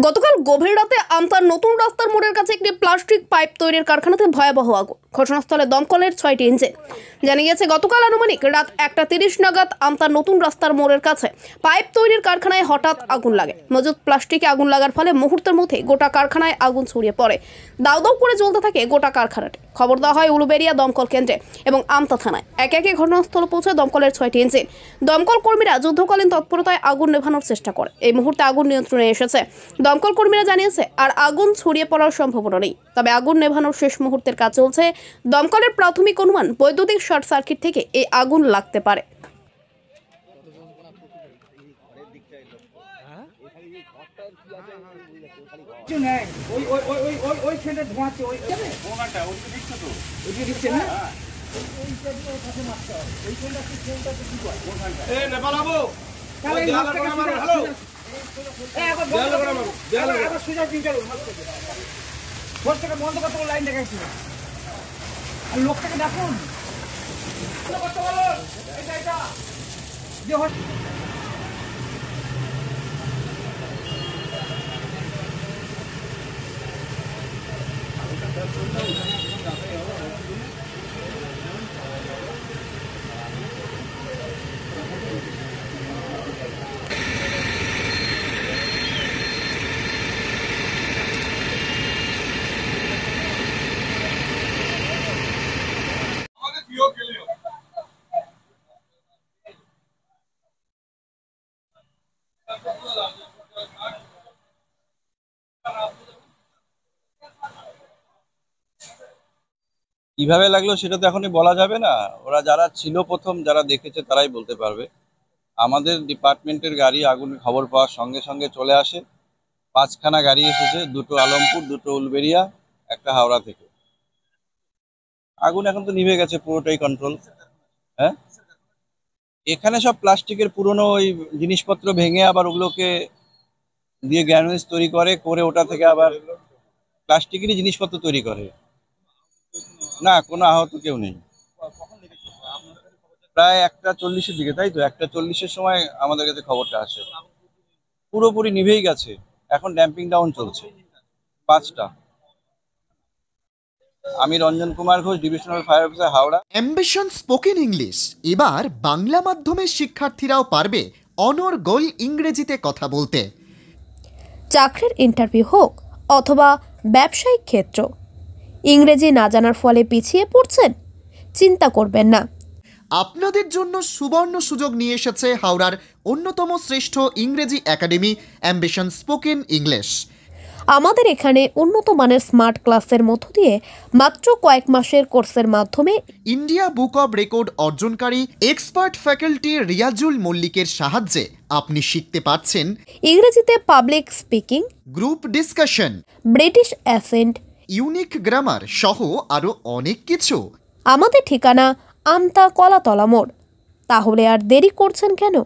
গতকাল গভীর রাতে আমতার নতুন রাস্তার মোড়ের কাছে একটি প্লাস্টিক পাইপ তৈরির কারখানাতে ভয়াবহ আগুন। ঘটনাস্থলে দমকলের 6টি ইঞ্জিন। জানা গেছে গতকাল আনুমানিক রাত 1:30 নাগাদ আমতার নতুন রাস্তার মোড়ের কাছে পাইপ তৈরির কারখানায় হঠাৎ আগুন লাগে। মজুদ প্লাস্টিকে আগুন লাগার ফলে মুহূর্তের মধ্যে গোটা কারখানায় আগুন ছড়িয়ে পড়ে। দাউ দাউ করে জ্বলতে থাকে গোটা কারখানাটি। খবর দেওয়া হয় উলুবেড়িয়া দমকল কেন্দ্রে এবং আমতা থানায়। একে একে ঘটনাস্থলে পৌঁছায় দমকলের 6টি ইঞ্জিন। দমকল কর্মীরা যুদ্ধকালীন তৎপরতায় আগুন নেভানোর চেষ্টা করে। এই মুহূর্তে আগুন নিয়ন্ত্রণে এসেছে। দমকল কর্মীরা জানিয়েছে আর আগুন ছড়িয়ে পড়ার সম্ভাবনা নেই, তবে আগুন নেভানোর শেষ মুহূর্তের কাজ চলছে। দমকলের প্রাথমিক অনুমান বৈদ্যুতিক শর্ট সার্কিট থেকে এই আগুন লাগতে পারে। লাইন দেখাইছিল আর লোকটাকে ডাকুন কিভাবে লাগলো সেটা তো এখনই বলা যাবে না। ওরা যারা ছিল প্রথম, যারা দেখেছে তারাই বলতে পারবে। আমাদের ডিপার্টমেন্টের গাড়ি আগুনের খবর পাওয়ার সঙ্গে সঙ্গে চলে আসে। 5খানা গাড়ি এসেছে, 2টো আলমপুর, 2টো উলবেড়িয়া, একটা হাওড়া থেকে। আগুন এখন তো নিভে গেছে, পুরোটাই কন্ট্রোল। হ্যাঁ, এখানে সব প্লাস্টিকের পুরনো ওই জিনিসপত্র ভেঙে আবার ওগুলোকে দিয়ে গ্যানুয়েজ তৈরি করে ওটা থেকে আবার প্লাস্টিকেরই জিনিসপত্র তৈরি করে। না, কোনো আহত কেউ নেই। প্রায় 1:40-এর দিকে, তাই তো 1:40-এর সময় আমাদের কাছে খবরটা আসে। পুরোপুরি নিভেই গেছে, এখন ড্যাম্পিং ডাউন চলছে। 5টা। আমি Ranjan Kumar Ghosh, divisional fire officer, Howrah. Ambition spoken English এবার বাংলা মাধ্যমের শিক্ষার্থীরাও পারবে অনর্গল ইংরেজিতে কথা বলতে। চাকরির ইন্টারভিউ হোক অথবা ব্যবসায়িক ক্ষেত্র, ইংরেজি না জানার ফলে পিছিয়ে পড়ছেন? চিন্তা করবেন না, আপনাদের জন্য সুবর্ণ সুযোগ নিয়ে এসেছে হাওড়ার অন্যতম শ্রেষ্ঠ ইংরেজি একাডেমি অ্যাম্বিশন স্পোকেন ইংলিশ। আমাদের এখানে উন্নত মানের স্মার্ট ক্লাসের মধ্য দিয়ে মাত্র কয়েক মাসের কোর্সের মাধ্যমে ইন্ডিয়া বুক অব রেকর্ড অর্জনকারী এক্সপার্ট ফ্যাকাল্টি রিয়াজুল মল্লিকের সাহায্যে আপনি শিখতে পারছেন ইংরেজিতে public speaking, group discussion, British accent, unique grammar সহ আরও অনেক কিছু। আমাদের ঠিকানা আমতা কলাতলা মোড়। তাহলে আর দেরি করছেন কেন?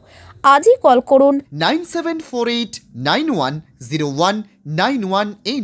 আজই কল করুন 9748910191 এই